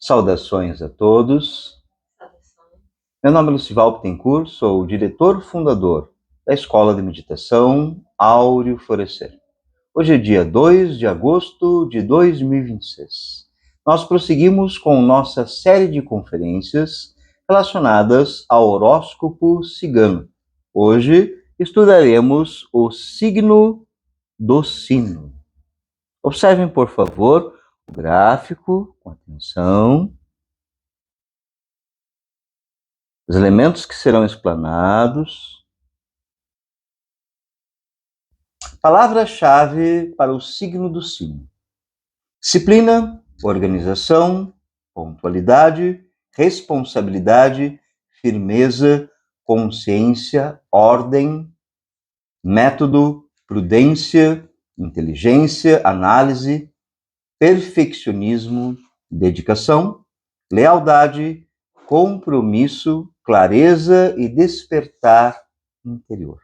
Saudações a todos. Meu nome é Lucival Bittencourt, sou o diretor fundador da Escola de Meditação Áureo Florescer. Hoje é dia 2 de agosto de 2026. Nós prosseguimos com nossa série de conferências relacionadas ao horóscopo cigano. Hoje estudaremos o signo do sino. Observem, por favor, o gráfico com atenção. Os elementos que serão explanados. Palavra-chave para o signo do sino: disciplina, organização, pontualidade, responsabilidade, firmeza, consciência, ordem, método, prudência, inteligência, análise, perfeccionismo, dedicação, lealdade, compromisso, clareza e despertar interior.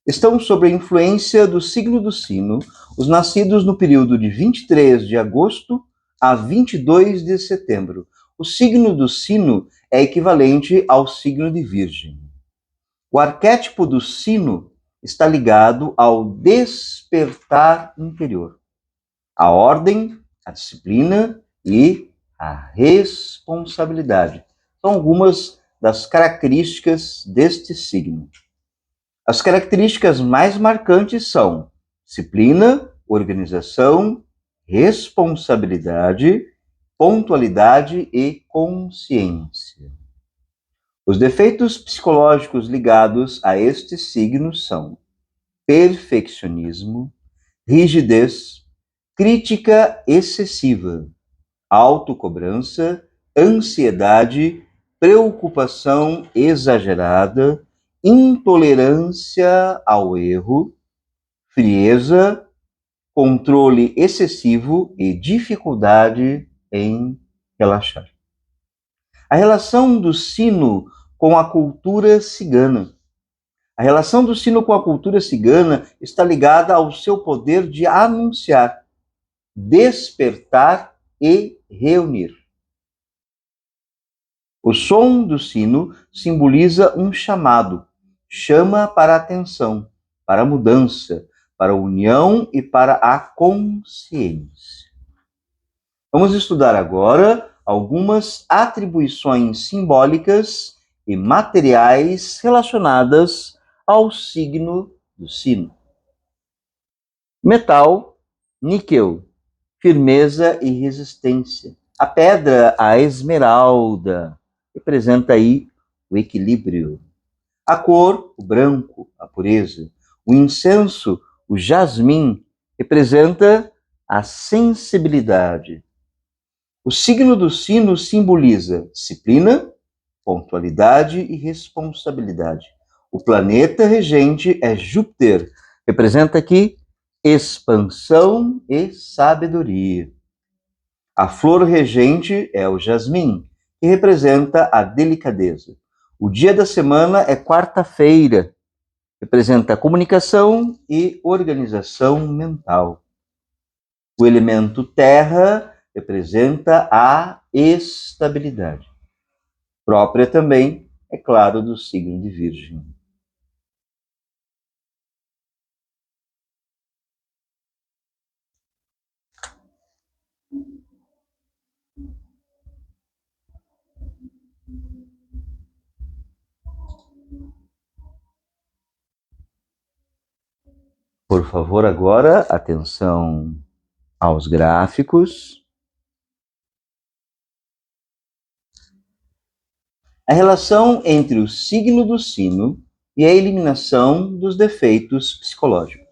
Estão sob a influência do signo do sino os nascidos no período de 23 de agosto a 22 de setembro. O signo do sino é equivalente ao signo de Virgem. O arquétipo do sino está ligado ao despertar interior, a ordem, a disciplina e a responsabilidade. São algumas das características deste signo. As características mais marcantes são disciplina, organização, responsabilidade, pontualidade e consciência. Os defeitos psicológicos ligados a este signo são perfeccionismo, rigidez, crítica excessiva, autocobrança, ansiedade, preocupação exagerada, intolerância ao erro, frieza, controle excessivo e dificuldade em relaxar. A relação do sino com a cultura cigana. A relação do sino com a cultura cigana está ligada ao seu poder de anunciar, despertar e reunir. O som do sino simboliza um chamado, chama para a atenção, para a mudança, para a união e para a consciência. Vamos estudar agora algumas atribuições simbólicas e materiais relacionadas ao signo do sino. Metal, níquel, firmeza e resistência. A pedra, a esmeralda, representa aí o equilíbrio. A cor, o branco, a pureza. O incenso, o jasmim, representa a sensibilidade. O signo do sino simboliza disciplina, pontualidade e responsabilidade. O planeta regente é Júpiter, representa aqui expansão e sabedoria. A flor regente é o jasmim, que representa a delicadeza. O dia da semana é quarta-feira, representa a comunicação e organização mental. O elemento terra representa a estabilidade, própria também, é claro, do signo de Virgem. Por favor, agora, atenção aos gráficos. A relação entre o signo do sino e a eliminação dos defeitos psicológicos.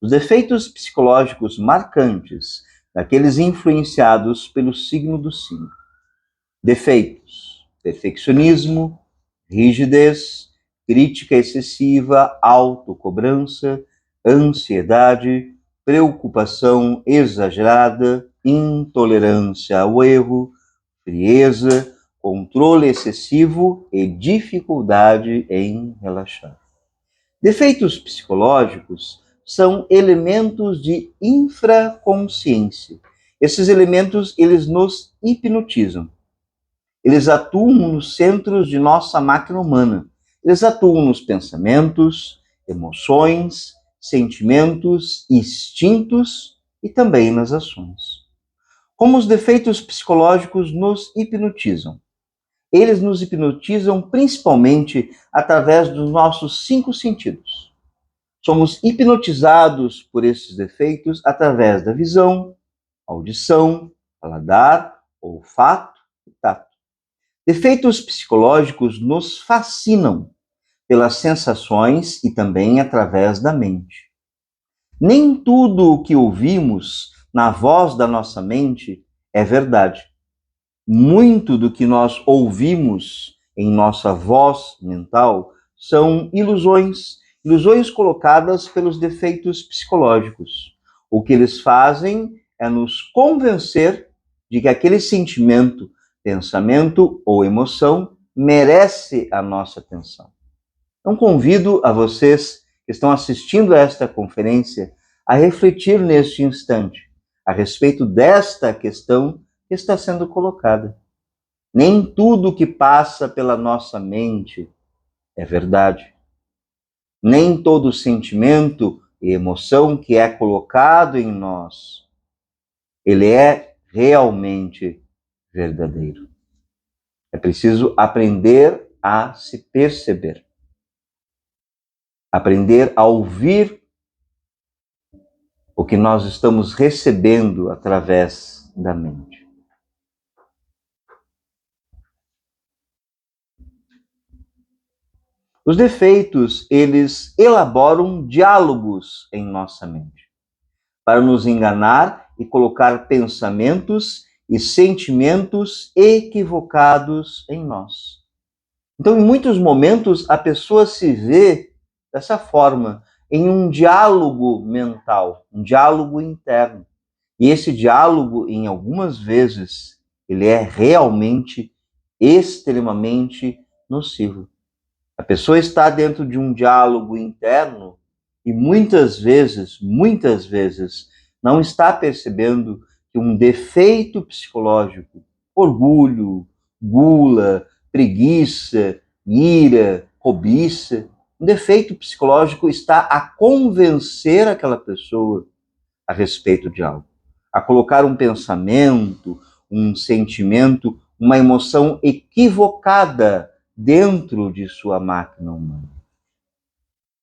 Os defeitos psicológicos marcantes daqueles influenciados pelo signo do sino. Defeitos: perfeccionismo, rigidez, crítica excessiva, autocobrança, ansiedade, preocupação exagerada, intolerância ao erro, frieza, controle excessivo e dificuldade em relaxar. Defeitos psicológicos são elementos de infraconsciência. Esses elementos, eles nos hipnotizam. Eles atuam nos centros de nossa máquina humana. Eles atuam nos pensamentos, emoções, sentimentos, instintos e também nas ações. Como os defeitos psicológicos nos hipnotizam? Eles nos hipnotizam principalmente através dos nossos 5 sentidos. Somos hipnotizados por esses defeitos através da visão, audição, paladar, olfato e tato. Defeitos psicológicos nos fascinam pelas sensações e também através da mente. Nem tudo o que ouvimos na voz da nossa mente é verdade. Muito do que nós ouvimos em nossa voz mental são ilusões, ilusões colocadas pelos defeitos psicológicos. O que eles fazem é nos convencer de que aquele sentimento, pensamento ou emoção merece a nossa atenção. Então convido a vocês que estão assistindo a esta conferência a refletir neste instante a respeito desta questão que está sendo colocada. Nem tudo que passa pela nossa mente é verdade. Nem todo sentimento e emoção que é colocado em nós, ele é realmente verdadeiro. É preciso aprender a se perceber. Aprender a ouvir o que nós estamos recebendo através da mente. Os defeitos, eles elaboram diálogos em nossa mente, para nos enganar e colocar pensamentos e sentimentos equivocados em nós. Então, em muitos momentos, a pessoa se vê dessa forma, em um diálogo mental, um diálogo interno. E esse diálogo, em algumas vezes, ele é realmente extremamente nocivo. A pessoa está dentro de um diálogo interno e muitas vezes, não está percebendo que um defeito psicológico, orgulho, gula, preguiça, ira, cobiça, um defeito psicológico está a convencer aquela pessoa a respeito de algo, a colocar um pensamento, um sentimento, uma emoção equivocada dentro de sua máquina humana.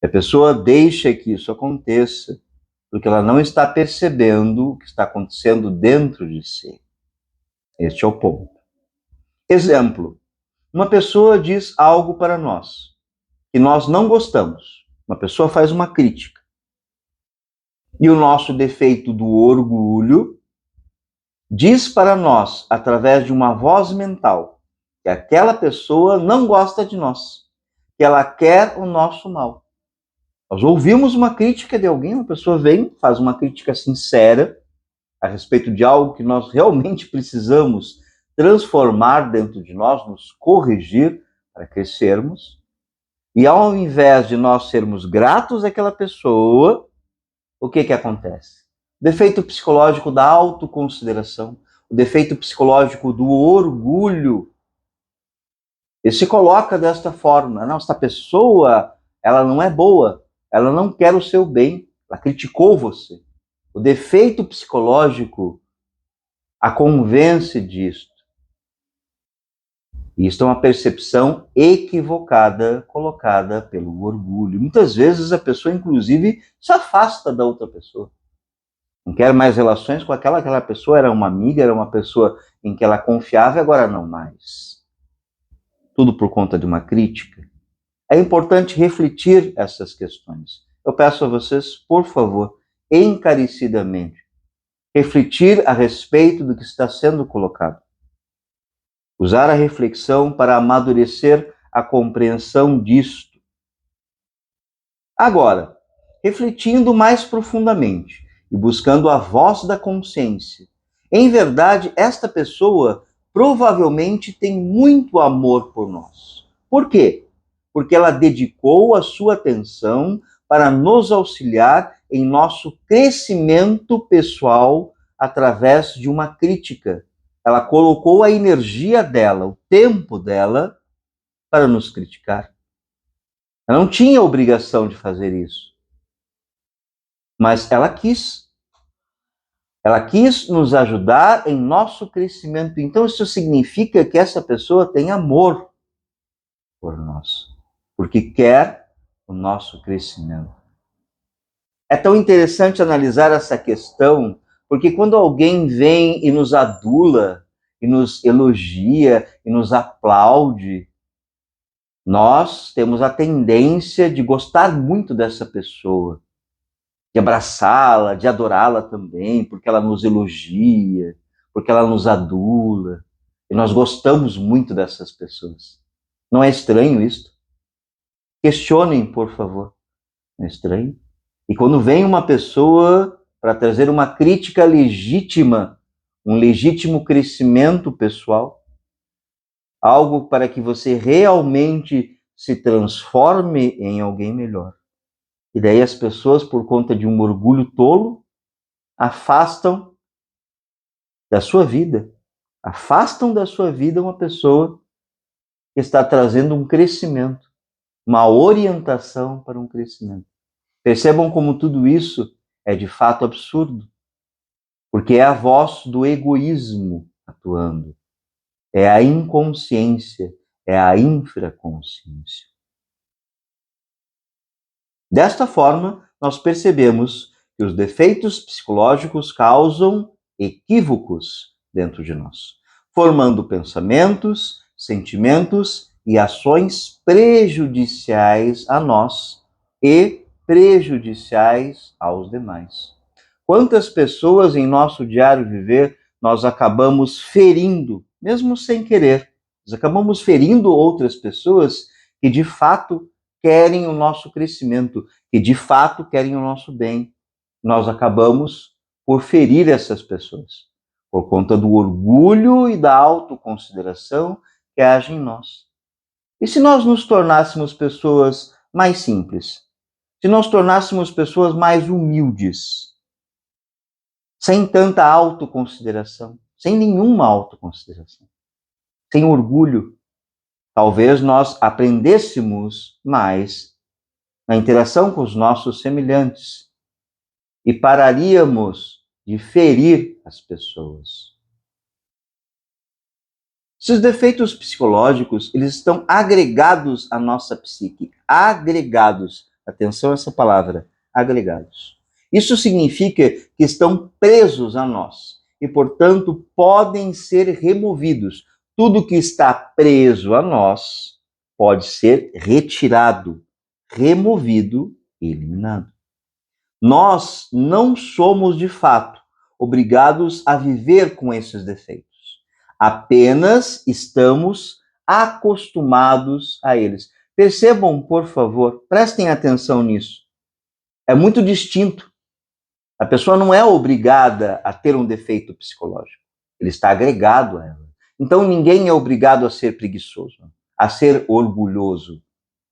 A pessoa deixa que isso aconteça porque ela não está percebendo o que está acontecendo dentro de si. Este é o ponto. Exemplo, uma pessoa diz algo para nós que nós não gostamos. Uma pessoa faz uma crítica. E o nosso defeito do orgulho diz para nós, através de uma voz mental, que aquela pessoa não gosta de nós, que ela quer o nosso mal. Nós ouvimos uma crítica de alguém, uma pessoa vem, faz uma crítica sincera a respeito de algo que nós realmente precisamos transformar dentro de nós, nos corrigir para crescermos. E ao invés de nós sermos gratos àquela pessoa, o que acontece? O defeito psicológico da autoconsideração, o defeito psicológico do orgulho, ele se coloca desta forma. Não, essa pessoa, ela não é boa, ela não quer o seu bem, ela criticou você. O defeito psicológico a convence disto. Isto é uma percepção equivocada colocada pelo orgulho. Muitas vezes a pessoa, inclusive, se afasta da outra pessoa. Não quer mais relações com aquela pessoa, era uma amiga, era uma pessoa em que ela confiava e agora não mais. Tudo por conta de uma crítica. É importante refletir essas questões. Eu peço a vocês, por favor, encarecidamente, refletir a respeito do que está sendo colocado. Usar a reflexão para amadurecer a compreensão disto. Agora, refletindo mais profundamente e buscando a voz da consciência, em verdade, esta pessoa provavelmente tem muito amor por nós. Por quê? Porque ela dedicou a sua atenção para nos auxiliar em nosso crescimento pessoal através de uma crítica. Ela colocou a energia dela, o tempo dela, para nos criticar. Ela não tinha obrigação de fazer isso. Mas ela quis. Ela quis nos ajudar em nosso crescimento. Então, isso significa que essa pessoa tem amor por nós, porque quer o nosso crescimento. É tão interessante analisar essa questão, porque quando alguém vem e nos adula, e nos elogia, e nos aplaude, nós temos a tendência de gostar muito dessa pessoa, de abraçá-la, de adorá-la também, porque ela nos elogia, porque ela nos adula. E nós gostamos muito dessas pessoas. Não é estranho isso? Questionem, por favor. Não é estranho? E quando vem uma pessoa para trazer uma crítica legítima, um legítimo crescimento pessoal, algo para que você realmente se transforme em alguém melhor. E daí as pessoas, por conta de um orgulho tolo, afastam da sua vida uma pessoa que está trazendo um crescimento, uma orientação para um crescimento. Percebam como tudo isso é de fato absurdo, porque é a voz do egoísmo atuando, é a inconsciência, é a infraconsciência. Desta forma, nós percebemos que os defeitos psicológicos causam equívocos dentro de nós, formando pensamentos, sentimentos e ações prejudiciais a nós e prejudiciais aos demais. Quantas pessoas em nosso diário viver nós acabamos ferindo, mesmo sem querer, nós acabamos ferindo outras pessoas que de fato querem o nosso crescimento, que de fato querem o nosso bem. Nós acabamos por ferir essas pessoas, por conta do orgulho e da autoconsideração que age em nós. E se nós nos tornássemos pessoas mais simples? Se nós tornássemos pessoas mais humildes, sem tanta autoconsideração, sem nenhuma autoconsideração, sem orgulho, talvez nós aprendêssemos mais na interação com os nossos semelhantes e pararíamos de ferir as pessoas. Esses defeitos psicológicos, eles estão agregados à nossa psique, agregados. Atenção a essa palavra, agregados. Isso significa que estão presos a nós e, portanto, podem ser removidos. Tudo que está preso a nós pode ser retirado, removido e eliminado. Nós não somos, de fato, obrigados a viver com esses defeitos. Apenas estamos acostumados a eles. Percebam, por favor, prestem atenção nisso. É muito distinto. A pessoa não é obrigada a ter um defeito psicológico. Ele está agregado a ela. Então ninguém é obrigado a ser preguiçoso, a ser orgulhoso,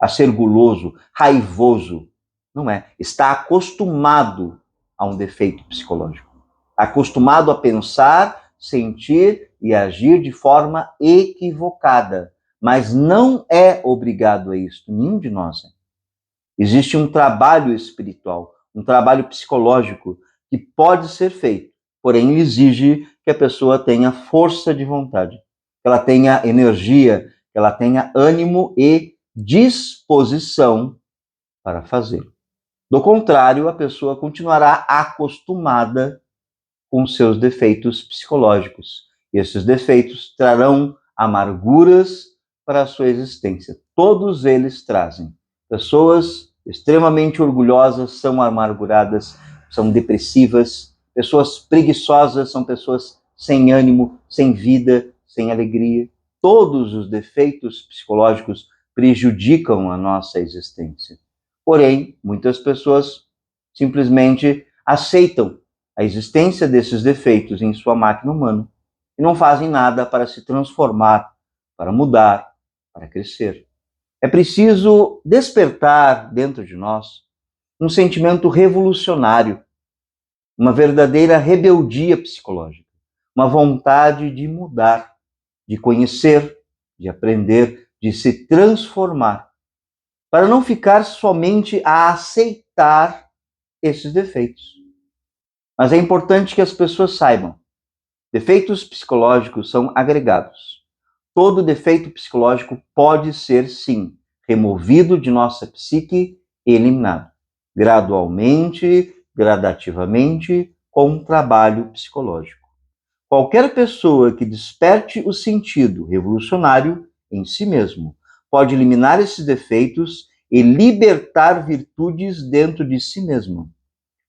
a ser guloso, raivoso. Não é. Está acostumado a um defeito psicológico. Acostumado a pensar, sentir e agir de forma equivocada. Mas não é obrigado a isso. Nenhum de nós é. Existe um trabalho espiritual, um trabalho psicológico que pode ser feito, porém exige que a pessoa tenha força de vontade, que ela tenha energia, que ela tenha ânimo e disposição para fazê-lo. Do contrário, a pessoa continuará acostumada com seus defeitos psicológicos. E esses defeitos trarão amarguras para a sua existência. Todos eles trazem. Pessoas extremamente orgulhosas são amarguradas, são depressivas. Pessoas preguiçosas são pessoas sem ânimo, sem vida, sem alegria. Todos os defeitos psicológicos prejudicam a nossa existência. Porém, muitas pessoas simplesmente aceitam a existência desses defeitos em sua máquina humana e não fazem nada para se transformar, para mudar, para crescer. É preciso despertar dentro de nós um sentimento revolucionário, uma verdadeira rebeldia psicológica, uma vontade de mudar, de conhecer, de aprender, de se transformar, para não ficar somente a aceitar esses defeitos. Mas é importante que as pessoas saibam, defeitos psicológicos são agregados. Todo defeito psicológico pode ser, sim, removido de nossa psique e eliminado, gradualmente, gradativamente, com um trabalho psicológico. Qualquer pessoa que desperte o sentido revolucionário em si mesmo pode eliminar esses defeitos e libertar virtudes dentro de si mesmo.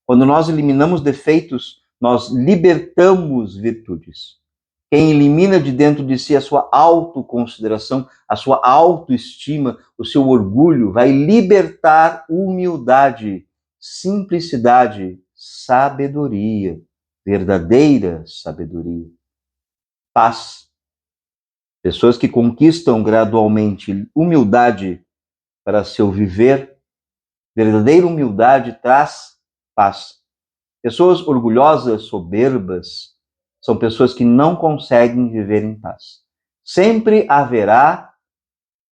Quando nós eliminamos defeitos, nós libertamos virtudes. Quem elimina de dentro de si a sua autoconsideração, a sua autoestima, o seu orgulho, vai libertar humildade, simplicidade, sabedoria, verdadeira sabedoria, paz. Pessoas que conquistam gradualmente humildade para seu viver, verdadeira humildade traz paz. Pessoas orgulhosas, soberbas, são pessoas que não conseguem viver em paz. Sempre haverá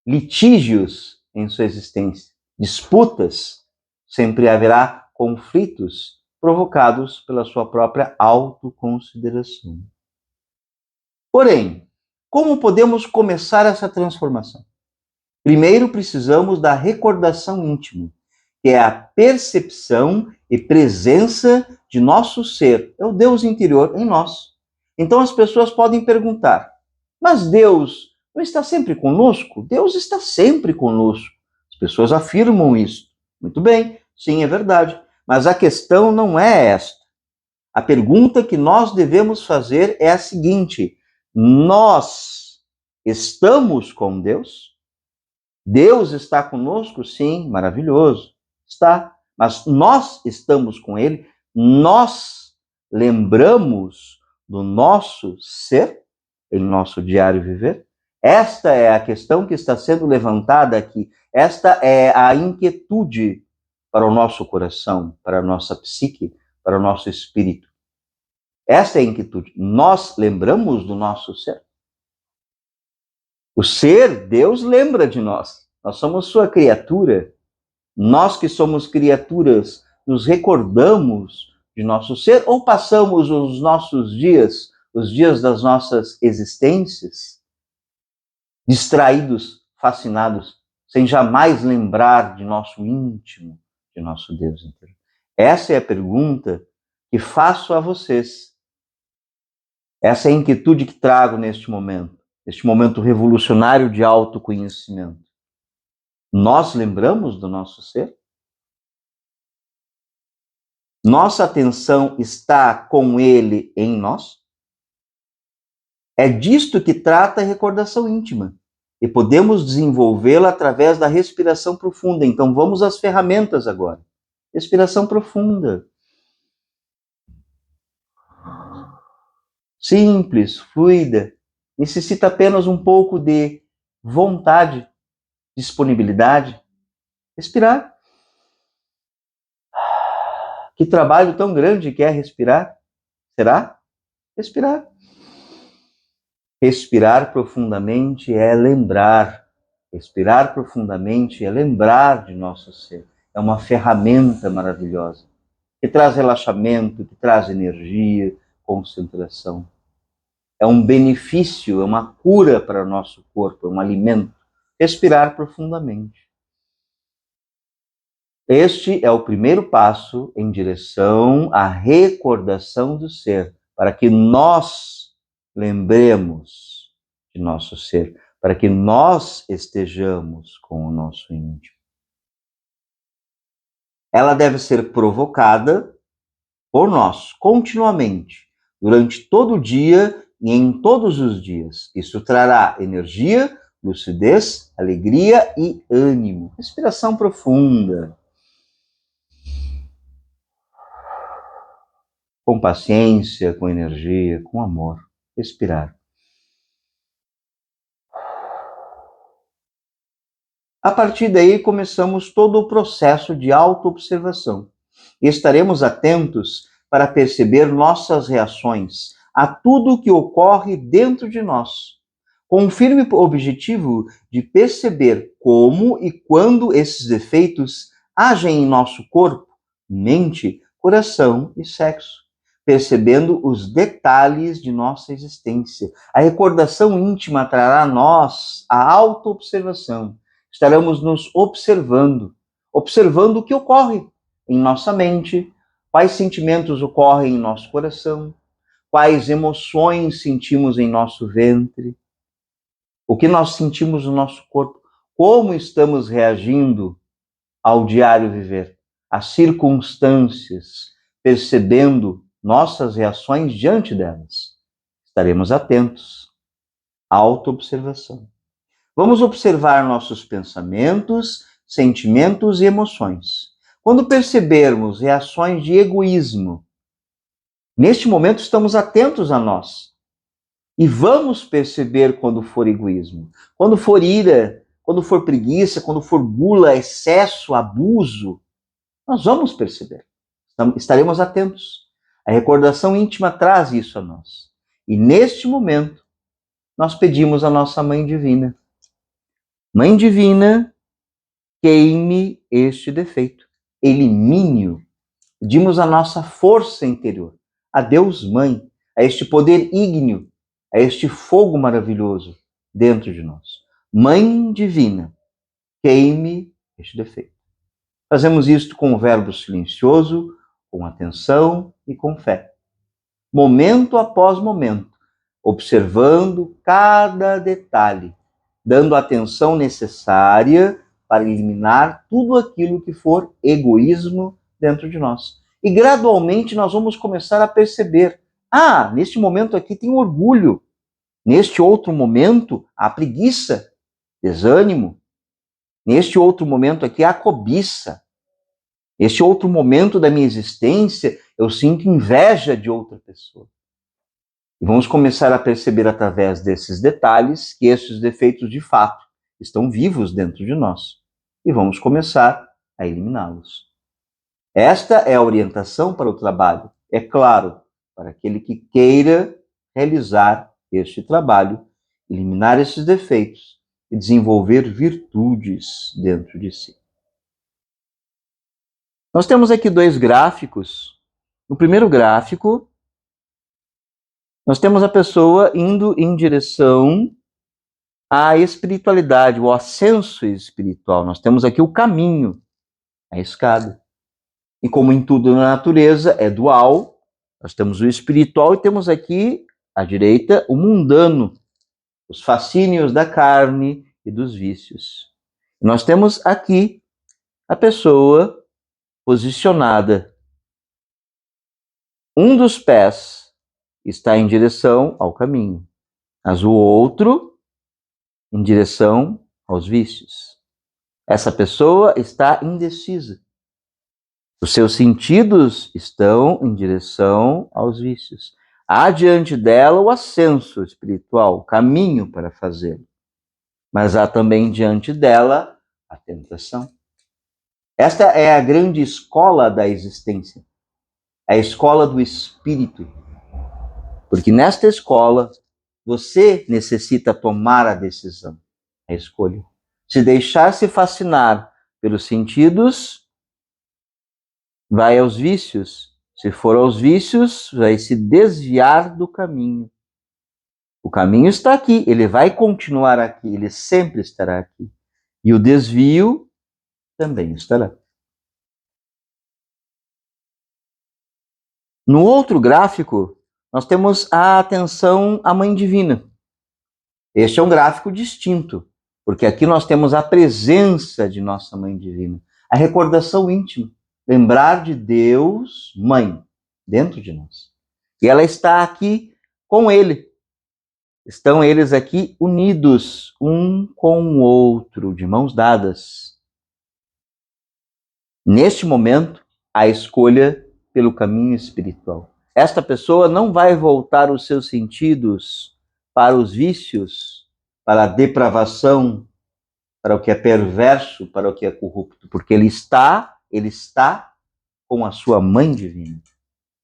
litígios em sua existência, disputas, sempre haverá conflitos provocados pela sua própria autoconsideração. Porém, como podemos começar essa transformação? Primeiro, precisamos da recordação íntima, que é a percepção e presença de nosso ser, é o Deus interior em nós. Então as pessoas podem perguntar, mas Deus não está sempre conosco? Deus está sempre conosco. As pessoas afirmam isso. Muito bem, sim, é verdade. Mas a questão não é esta. A pergunta que nós devemos fazer é a seguinte: nós estamos com Deus? Deus está conosco? Sim, maravilhoso. Está. Mas nós estamos com Ele? Nós lembramos do nosso ser em nosso diário viver? Esta é a questão que está sendo levantada aqui. Esta é a inquietude para o nosso coração, para a nossa psique, para o nosso espírito. Esta é a inquietude. Nós lembramos do nosso ser? O ser, Deus lembra de nós. Nós somos sua criatura. Nós que somos criaturas, nos recordamos de nosso ser ou passamos os nossos dias, os dias das nossas existências, distraídos, fascinados, sem jamais lembrar de nosso íntimo, de nosso Deus interior? Essa é a pergunta que faço a vocês. Essa é a inquietude que trago neste momento revolucionário de autoconhecimento. Nós lembramos do nosso ser? Nossa atenção está com ele em nós? É disto que trata a recordação íntima. E podemos desenvolvê-la através da respiração profunda. Então vamos às ferramentas agora. Respiração profunda. Simples, fluida. Necessita apenas um pouco de vontade, disponibilidade. Respirar. Que trabalho tão grande que é respirar. Será? Respirar. Respirar profundamente é lembrar. Respirar profundamente é lembrar de nosso ser. É uma ferramenta maravilhosa, que traz relaxamento, que traz energia, concentração. É um benefício, é uma cura para o nosso corpo, é um alimento. Respirar profundamente. Este é o primeiro passo em direção à recordação do ser, para que nós lembremos de nosso ser, para que nós estejamos com o nosso íntimo. Ela deve ser provocada por nós, continuamente, durante todo o dia e em todos os dias. Isso trará energia, lucidez, alegria e ânimo. Respiração profunda. Com paciência, com energia, com amor. Respirar. A partir daí, começamos todo o processo de autoobservação. E estaremos atentos para perceber nossas reações a tudo o que ocorre dentro de nós, com o firme objetivo de perceber como e quando esses defeitos agem em nosso corpo, mente, coração e sexo, percebendo os detalhes de nossa existência. A recordação íntima trará a nós a autoobservação. Estaremos nos observando o que ocorre em nossa mente, quais sentimentos ocorrem em nosso coração, quais emoções sentimos em nosso ventre, o que nós sentimos no nosso corpo, como estamos reagindo ao diário viver, às circunstâncias, percebendo nossas reações diante delas. Estaremos atentos. Autoobservação. Vamos observar nossos pensamentos, sentimentos e emoções. Quando percebermos reações de egoísmo, neste momento estamos atentos a nós. E vamos perceber quando for egoísmo, quando for ira, quando for preguiça, quando for gula, excesso, abuso, nós vamos perceber. Estaremos atentos. A recordação íntima traz isso a nós. E neste momento, nós pedimos à nossa Mãe Divina: Mãe Divina, queime este defeito, elimine-o. Pedimos a nossa força interior, a Deus Mãe, a este poder ígneo, a este fogo maravilhoso dentro de nós. Mãe Divina, queime este defeito. Fazemos isto com o verbo silencioso, com atenção e com fé. Momento após momento, observando cada detalhe, dando a atenção necessária para eliminar tudo aquilo que for egoísmo dentro de nós. E gradualmente nós vamos começar a perceber: neste momento aqui tem orgulho, neste outro momento há preguiça, desânimo, neste outro momento aqui há cobiça, neste outro momento da minha existência eu sinto inveja de outra pessoa. E vamos começar a perceber através desses detalhes que esses defeitos de fato estão vivos dentro de nós. E vamos começar a eliminá-los. Esta é a orientação para o trabalho. É claro, para aquele que queira realizar este trabalho, eliminar esses defeitos e desenvolver virtudes dentro de si. Nós temos aqui dois gráficos. No primeiro gráfico, nós temos a pessoa indo em direção à espiritualidade, o ascenso espiritual. Nós temos aqui o caminho, a escada. E como em tudo na natureza é dual, nós temos o espiritual e temos aqui à direita o mundano, os fascínios da carne e dos vícios. E nós temos aqui a pessoa posicionada. Um dos pés está em direção ao caminho, mas o outro em direção aos vícios. Essa pessoa está indecisa. Os seus sentidos estão em direção aos vícios. Há diante dela o ascenso espiritual, o caminho para fazê-lo. Mas há também diante dela a tentação. Esta é a grande escola da existência, a escola do espírito. Porque nesta escola, você necessita tomar a decisão, a escolha. Se deixar-se fascinar pelos sentidos, vai aos vícios. Se for aos vícios, vai se desviar do caminho. O caminho está aqui, ele vai continuar aqui, ele sempre estará aqui. E o desvio também estará. No outro gráfico, nós temos a atenção à Mãe Divina. Este é um gráfico distinto, porque aqui nós temos a presença de nossa Mãe Divina, a recordação íntima, lembrar de Deus, Mãe, dentro de nós. E ela está aqui com Ele. Estão eles aqui unidos, um com o outro, de mãos dadas. Neste momento, a escolha pelo caminho espiritual. Esta pessoa não vai voltar os seus sentidos para os vícios, para a depravação, para o que é perverso, para o que é corrupto, porque ele está com a sua Mãe Divina.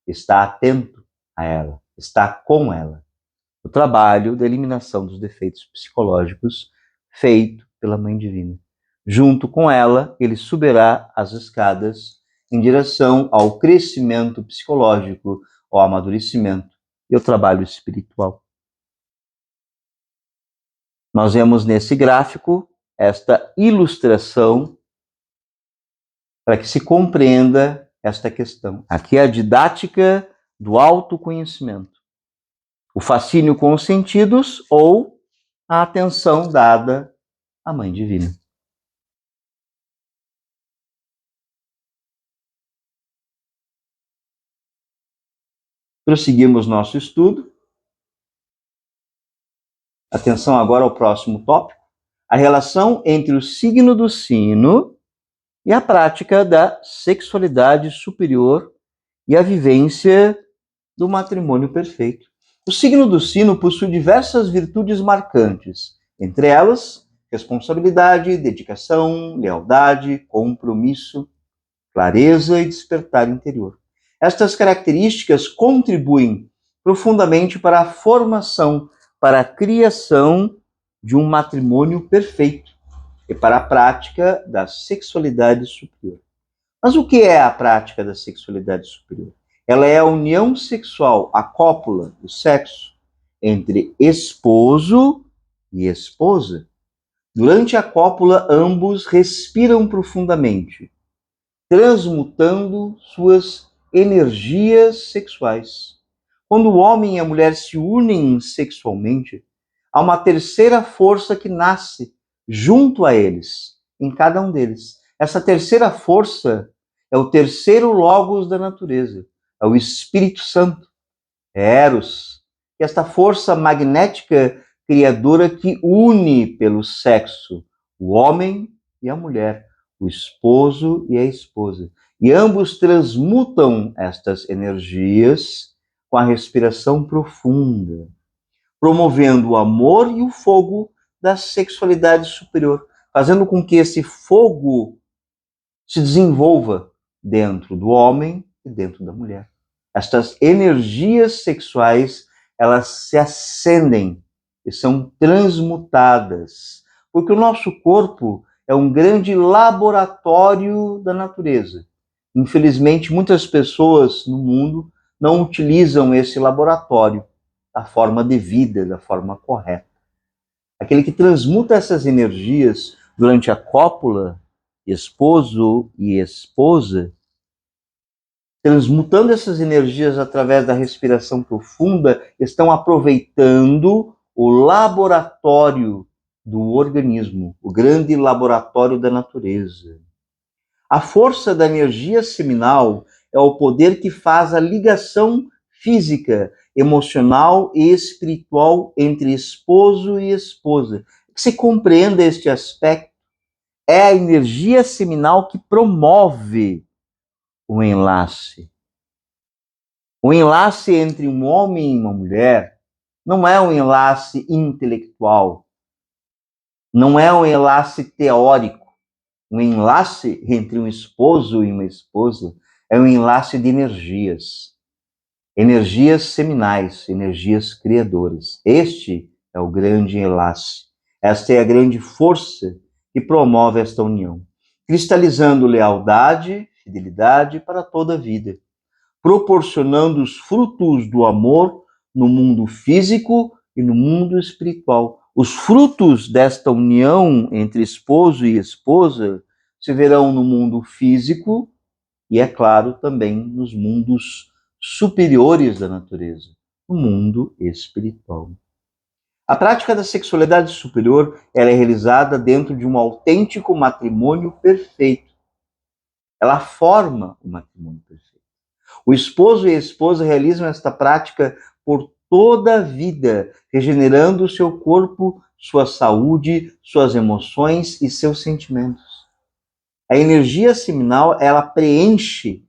está atento a ela, está com ela. O trabalho da eliminação dos defeitos psicológicos feito pela Mãe Divina. Junto com ela, ele subirá as escadas em direção ao crescimento psicológico, ao amadurecimento e ao trabalho espiritual. Nós vemos nesse gráfico esta ilustração para que se compreenda esta questão. Aqui é a didática do autoconhecimento. O fascínio com os sentidos ou a atenção dada à Mãe Divina. Prosseguimos nosso estudo. Atenção agora ao próximo tópico. A relação entre o signo do sino e a prática da sexualidade superior e a vivência do matrimônio perfeito. O signo do sino possui diversas virtudes marcantes, entre elas, responsabilidade, dedicação, lealdade, compromisso, clareza e despertar interior. Estas características contribuem profundamente para a formação, para a criação de um matrimônio perfeito e para a prática da sexualidade superior. Mas o que é a prática da sexualidade superior? Ela é a união sexual, a cópula, o sexo, entre esposo e esposa. Durante a cópula, ambos respiram profundamente, transmutando suas energias sexuais. Quando o homem e a mulher se unem sexualmente, há uma terceira força que nasce junto a eles, em cada um deles. Essa terceira força é o terceiro logos da natureza, é o Espírito Santo, é Eros. E esta força magnética criadora que une pelo sexo o homem e a mulher, o esposo e a esposa. E ambos transmutam estas energias com a respiração profunda, promovendo o amor e o fogo da sexualidade superior, fazendo com que esse fogo se desenvolva dentro do homem e dentro da mulher. Estas energias sexuais, elas se acendem e são transmutadas, porque o nosso corpo é um grande laboratório da natureza. Infelizmente, muitas pessoas no mundo não utilizam esse laboratório da forma devida, da forma correta. Aquele que transmuta essas energias durante a cópula, esposo e esposa, transmutando essas energias através da respiração profunda, estão aproveitando o laboratório do organismo, o grande laboratório da natureza. A força da energia seminal é o poder que faz a ligação física, emocional e espiritual entre esposo e esposa. Que se compreenda este aspecto, é a energia seminal que promove o enlace. O enlace entre um homem e uma mulher não é um enlace intelectual, não é um enlace teórico. Um enlace entre um esposo e uma esposa é um enlace de energias. Energias seminais, energias criadoras. Este é o grande enlace. Esta é a grande força que promove esta união, cristalizando lealdade, fidelidade para toda a vida, proporcionando os frutos do amor no mundo físico e no mundo espiritual. Os frutos desta união entre esposo e esposa se verão no mundo físico e, é claro, também nos mundos superiores da natureza, no mundo espiritual. A prática da sexualidade superior ela é realizada dentro de um autêntico matrimônio perfeito. Ela forma o matrimônio perfeito. O esposo e a esposa realizam esta prática por toda a vida, regenerando o seu corpo, sua saúde, suas emoções e seus sentimentos. A energia seminal, ela preenche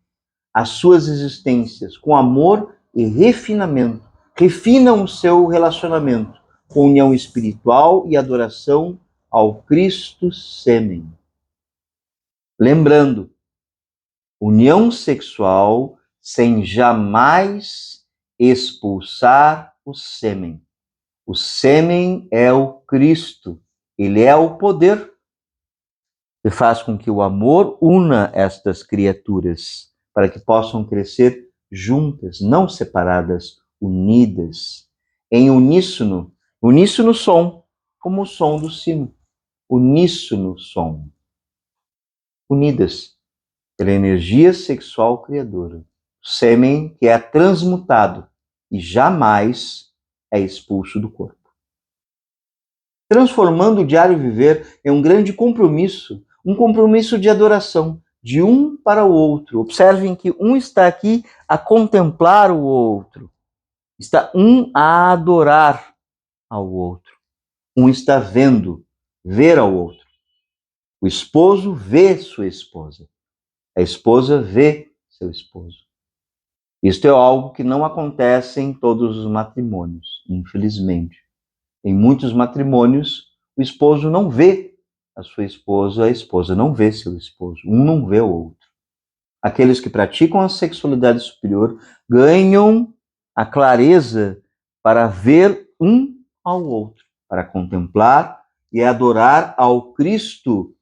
as suas existências com amor e refinamento. Refinam o seu relacionamento com união espiritual e adoração ao Cristo Sêmen. Lembrando, união sexual sem jamais expulsar o sêmen. O sêmen é o Cristo, ele é o poder e faz com que o amor una estas criaturas para que possam crescer juntas, não separadas, unidas, em uníssono, uníssono som, como o som do sino, uníssono som, unidas pela energia sexual criadora. O sêmen que é transmutado e jamais é expulso do corpo. Transformando o diário viver em um grande compromisso, um compromisso de adoração, de um para o outro. Observem que um está aqui a contemplar o outro, está um a adorar ao outro, um está vendo, ver ao outro. O esposo vê sua esposa, a esposa vê seu esposo. Isto é algo que não acontece em todos os matrimônios, infelizmente. Em muitos matrimônios, o esposo não vê a sua esposa, a esposa não vê seu esposo, um não vê o outro. Aqueles que praticam a sexualidade superior ganham a clareza para ver um ao outro, para contemplar e adorar ao Cristo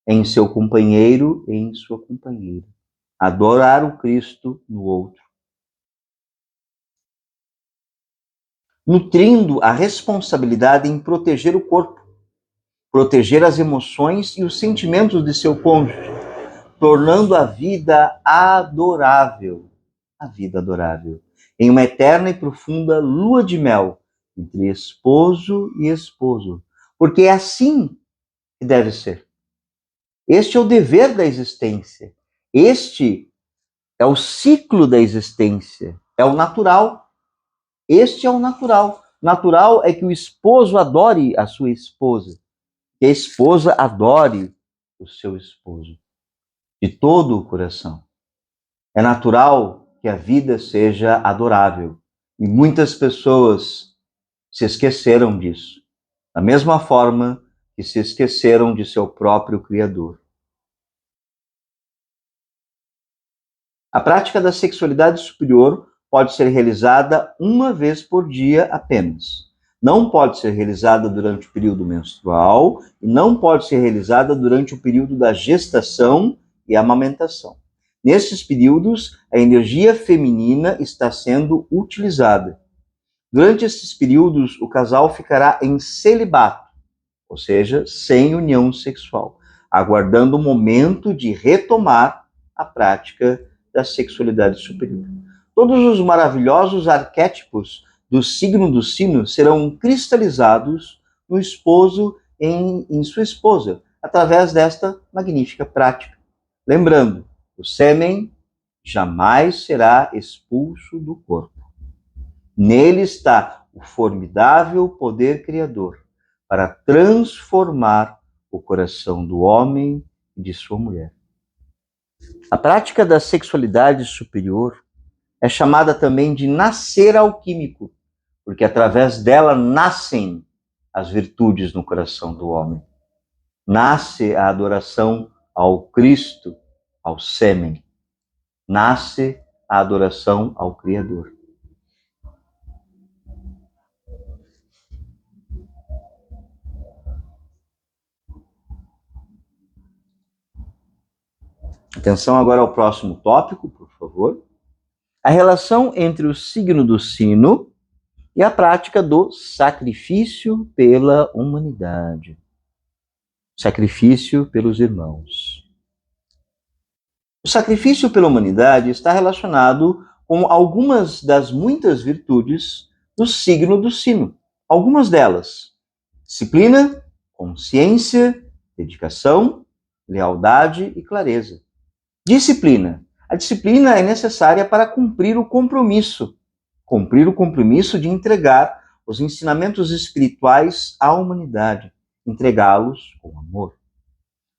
em seu companheiro e em sua companheira. Adorar o Cristo no outro. Nutrindo a responsabilidade em proteger o corpo, proteger as emoções e os sentimentos de seu cônjuge, tornando a vida adorável, em uma eterna e profunda lua de mel entre esposo e esposo, porque é assim que deve ser. Este é o dever da existência, este é o ciclo da existência, é o natural. Este é o natural. Natural é que o esposo adore a sua esposa, que a esposa adore o seu esposo, de todo o coração. É natural que a vida seja adorável. E muitas pessoas se esqueceram disso. Da mesma forma que se esqueceram de seu próprio Criador. A prática da sexualidade superior pode ser realizada uma vez por dia apenas. Não pode ser realizada durante o período menstrual e não pode ser realizada durante o período da gestação e amamentação. Nesses períodos, a energia feminina está sendo utilizada. Durante esses períodos, o casal ficará em celibato, ou seja, sem união sexual, aguardando o momento de retomar a prática da sexualidade superior. Todos os maravilhosos arquétipos do signo do sino serão cristalizados no esposo em sua esposa, através desta magnífica prática. Lembrando, o sêmen jamais será expulso do corpo. Nele está o formidável poder criador para transformar o coração do homem e de sua mulher. A prática da sexualidade superior é chamada também de nascer alquímico, porque através dela nascem as virtudes no coração do homem. Nasce a adoração ao Cristo, ao sêmen. Nasce a adoração ao Criador. Atenção agora ao próximo tópico, por favor. A relação entre o signo do sino e a prática do sacrifício pela humanidade. Sacrifício pelos irmãos. O sacrifício pela humanidade está relacionado com algumas das muitas virtudes do signo do sino. Algumas delas: disciplina, consciência, dedicação, lealdade e clareza. Disciplina. A disciplina é necessária para cumprir o compromisso de entregar os ensinamentos espirituais à humanidade, entregá-los com amor.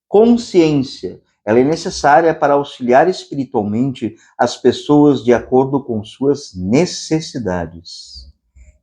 Consciência. Ela é necessária para auxiliar espiritualmente as pessoas de acordo com suas necessidades.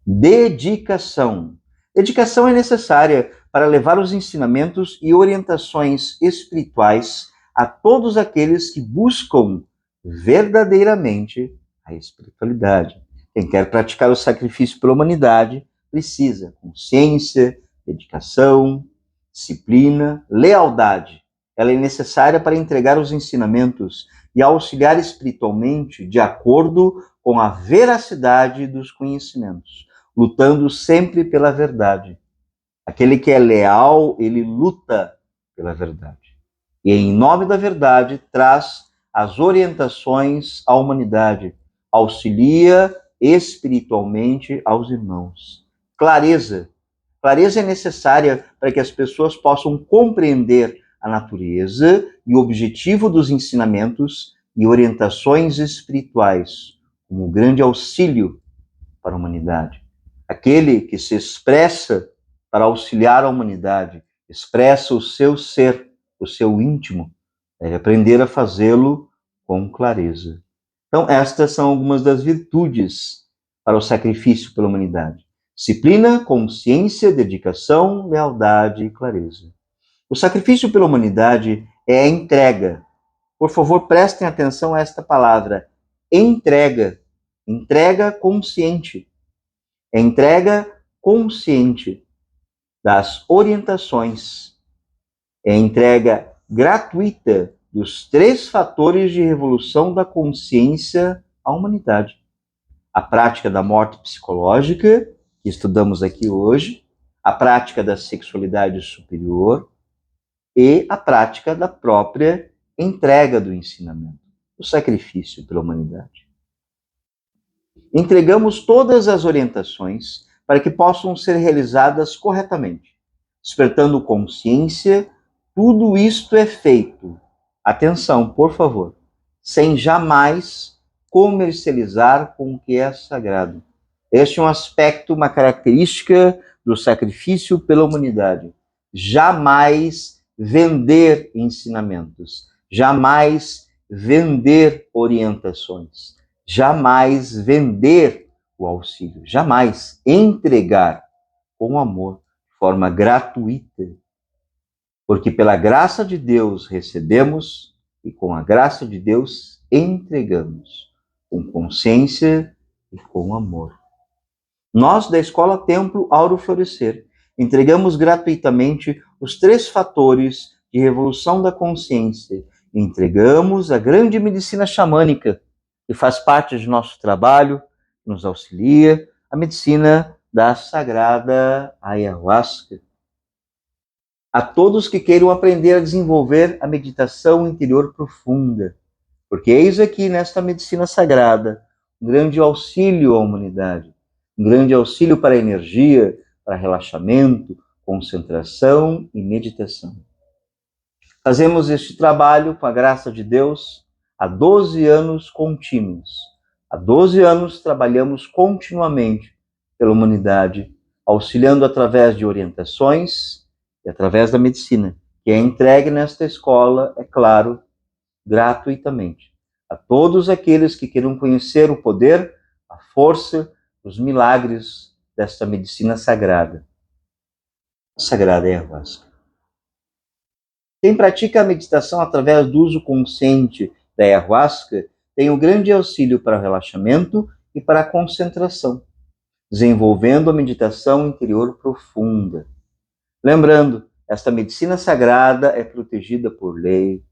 Dedicação. Dedicação é necessária para levar os ensinamentos e orientações espirituais a todos aqueles que buscam verdadeiramente a espiritualidade. Quem quer praticar o sacrifício pela humanidade precisa consciência, dedicação, disciplina, lealdade. Ela é necessária para entregar os ensinamentos e auxiliar espiritualmente de acordo com a veracidade dos conhecimentos, lutando sempre pela verdade. Aquele que é leal, ele luta pela verdade. E em nome da verdade traz as orientações à humanidade, auxilia espiritualmente aos irmãos. Clareza. Clareza é necessária para que as pessoas possam compreender a natureza e o objetivo dos ensinamentos e orientações espirituais, como um grande auxílio para a humanidade. Aquele que se expressa para auxiliar a humanidade, expressa o seu ser, o seu íntimo, deve aprender a fazê-lo com clareza. Então, estas são algumas das virtudes para o sacrifício pela humanidade. Disciplina, consciência, dedicação, lealdade e clareza. O sacrifício pela humanidade é a entrega. Por favor, prestem atenção a esta palavra, entrega. Entrega consciente. É entrega consciente das orientações. É entrega gratuita dos 3 fatores de revolução da consciência à humanidade. A prática da morte psicológica, que estudamos aqui hoje, a prática da sexualidade superior e a prática da própria entrega do ensinamento, o sacrifício pela humanidade. Entregamos todas as orientações para que possam ser realizadas corretamente. Despertando consciência, tudo isto é feito, atenção, por favor, sem jamais comercializar com o que é sagrado. Este é um aspecto, uma característica do sacrifício pela humanidade. Jamais vender ensinamentos, jamais vender orientações, jamais vender o auxílio, jamais entregar com amor, de forma gratuita. Porque pela graça de Deus recebemos e com a graça de Deus entregamos, com consciência e com amor. Nós, da Escola Templo Áureo Florescer, entregamos gratuitamente os 3 fatores de revolução da consciência. Entregamos a grande medicina xamânica, que faz parte de nosso trabalho, nos auxilia, a medicina da sagrada ayahuasca. A todos que queiram aprender a desenvolver a meditação interior profunda, porque eis aqui nesta medicina sagrada um grande auxílio à humanidade, um grande auxílio para a energia, para relaxamento, concentração e meditação. Fazemos este trabalho com a graça de Deus há 12 anos contínuos. Há 12 anos trabalhamos continuamente pela humanidade, auxiliando através de orientações e através da medicina, que é entregue nesta escola, é claro, gratuitamente. A todos aqueles que queiram conhecer o poder, a força, os milagres desta medicina sagrada. A sagrada ayahuasca. Quem pratica a meditação através do uso consciente da ayahuasca tem um grande auxílio para o relaxamento e para a concentração, desenvolvendo a meditação interior profunda. Lembrando, esta medicina sagrada é protegida por lei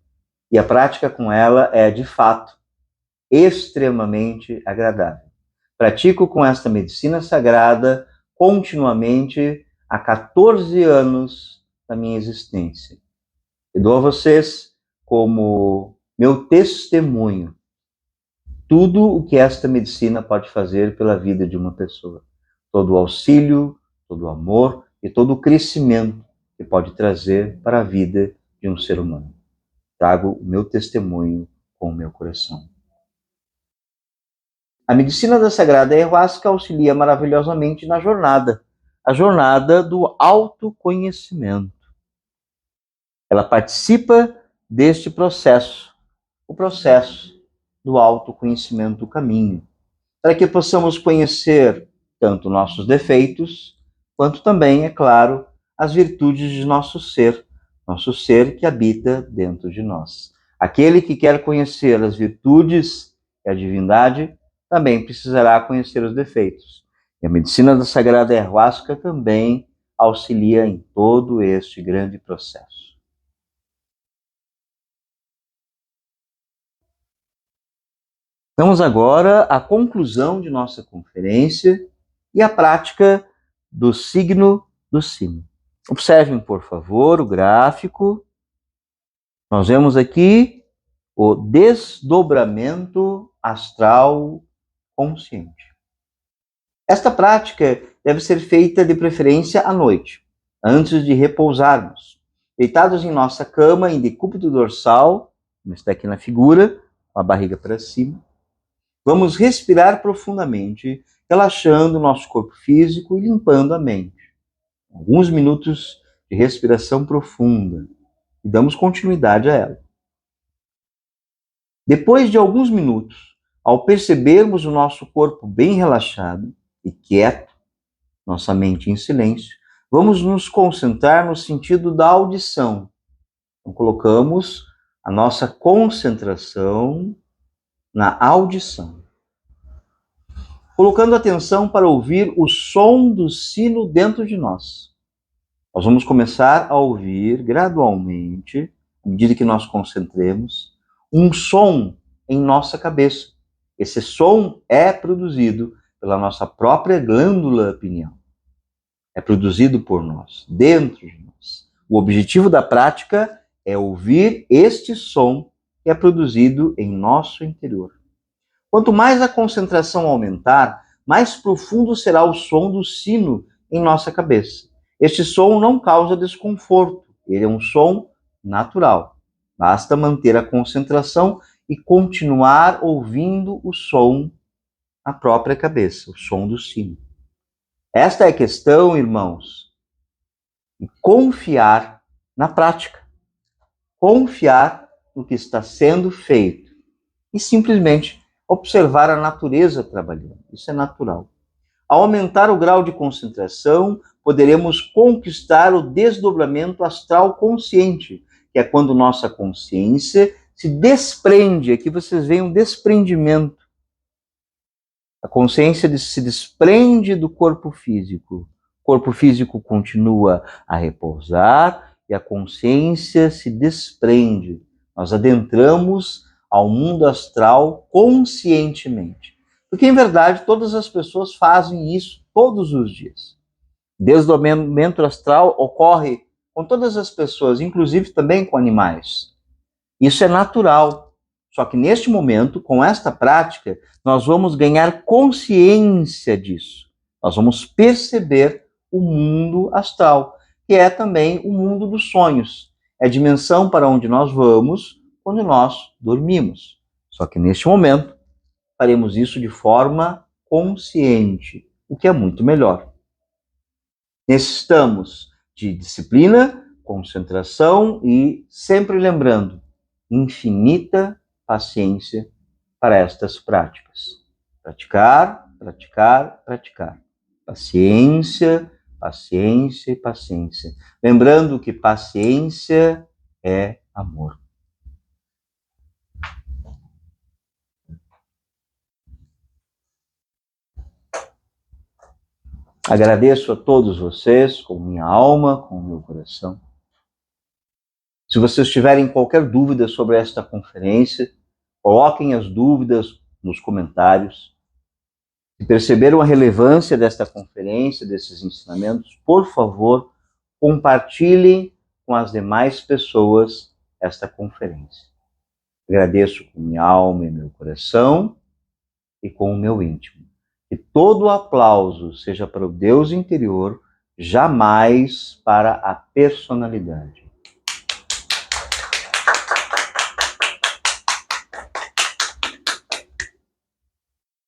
e a prática com ela é, de fato, extremamente agradável. Pratico com esta medicina sagrada continuamente há 14 anos da minha existência. E dou a vocês como meu testemunho tudo o que esta medicina pode fazer pela vida de uma pessoa. Todo o auxílio, todo o amor e todo o crescimento que pode trazer para a vida de um ser humano. Trago o meu testemunho com o meu coração. A medicina da sagrada ayahuasca auxilia maravilhosamente na jornada, a jornada do autoconhecimento. Ela participa deste processo, o processo do autoconhecimento do caminho, para que possamos conhecer tanto nossos defeitos, quanto também, é claro, as virtudes de nosso ser que habita dentro de nós. Aquele que quer conhecer as virtudes e a divindade também precisará conhecer os defeitos. E a medicina da Sagrada Ayahuasca também auxilia em todo este grande processo. Vamos agora à conclusão de nossa conferência e à prática do signo do sino. Observem, por favor, o gráfico. Nós vemos aqui o desdobramento astral consciente. Esta prática deve ser feita de preferência à noite, antes de repousarmos, deitados em nossa cama em decúbito dorsal, como está aqui na figura, com a barriga para cima. Vamos respirar profundamente, relaxando o nosso corpo físico e limpando a mente. Alguns minutos de respiração profunda e damos continuidade a ela. Depois de alguns minutos, ao percebermos o nosso corpo bem relaxado e quieto, nossa mente em silêncio, vamos nos concentrar no sentido da audição. Então, colocamos a nossa concentração na audição, colocando atenção para ouvir o som do sino dentro de nós. Nós vamos começar a ouvir gradualmente, à medida que nós concentremos, um som em nossa cabeça. Esse som é produzido pela nossa própria glândula pineal. É produzido por nós, dentro de nós. O objetivo da prática é ouvir este som que é produzido em nosso interior. Quanto mais a concentração aumentar, mais profundo será o som do sino em nossa cabeça. Este som não causa desconforto, ele é um som natural. Basta manter a concentração e continuar ouvindo o som na própria cabeça, o som do sino. Esta é a questão, irmãos, de confiar na prática, confiar no que está sendo feito e simplesmente observar a natureza trabalhando. Isso é natural. Ao aumentar o grau de concentração, poderemos conquistar o desdobramento astral consciente, que é quando nossa consciência se desprende. Aqui vocês veem um desprendimento. A consciência se desprende do corpo físico. O corpo físico continua a repousar e a consciência se desprende. Nós adentramos ao mundo astral conscientemente. Porque, em verdade, todas as pessoas fazem isso todos os dias. Desdobramento astral ocorre com todas as pessoas, inclusive também com animais. Isso é natural. Só que neste momento, com esta prática, nós vamos ganhar consciência disso. Nós vamos perceber o mundo astral, que é também o mundo dos sonhos. É a dimensão para onde nós vamos quando nós dormimos. Só que neste momento, faremos isso de forma consciente, o que é muito melhor. Necessitamos de disciplina, concentração e, sempre lembrando, infinita paciência para estas práticas. Praticar, praticar, praticar. Paciência, paciência e paciência. Lembrando que paciência é amor. Agradeço a todos vocês, com minha alma, com meu coração. Se vocês tiverem qualquer dúvida sobre esta conferência, coloquem as dúvidas nos comentários. Se perceberam a relevância desta conferência, desses ensinamentos, por favor, compartilhem com as demais pessoas esta conferência. Agradeço com minha alma e meu coração e com o meu íntimo. Que todo o aplauso seja para o Deus interior, jamais para a personalidade.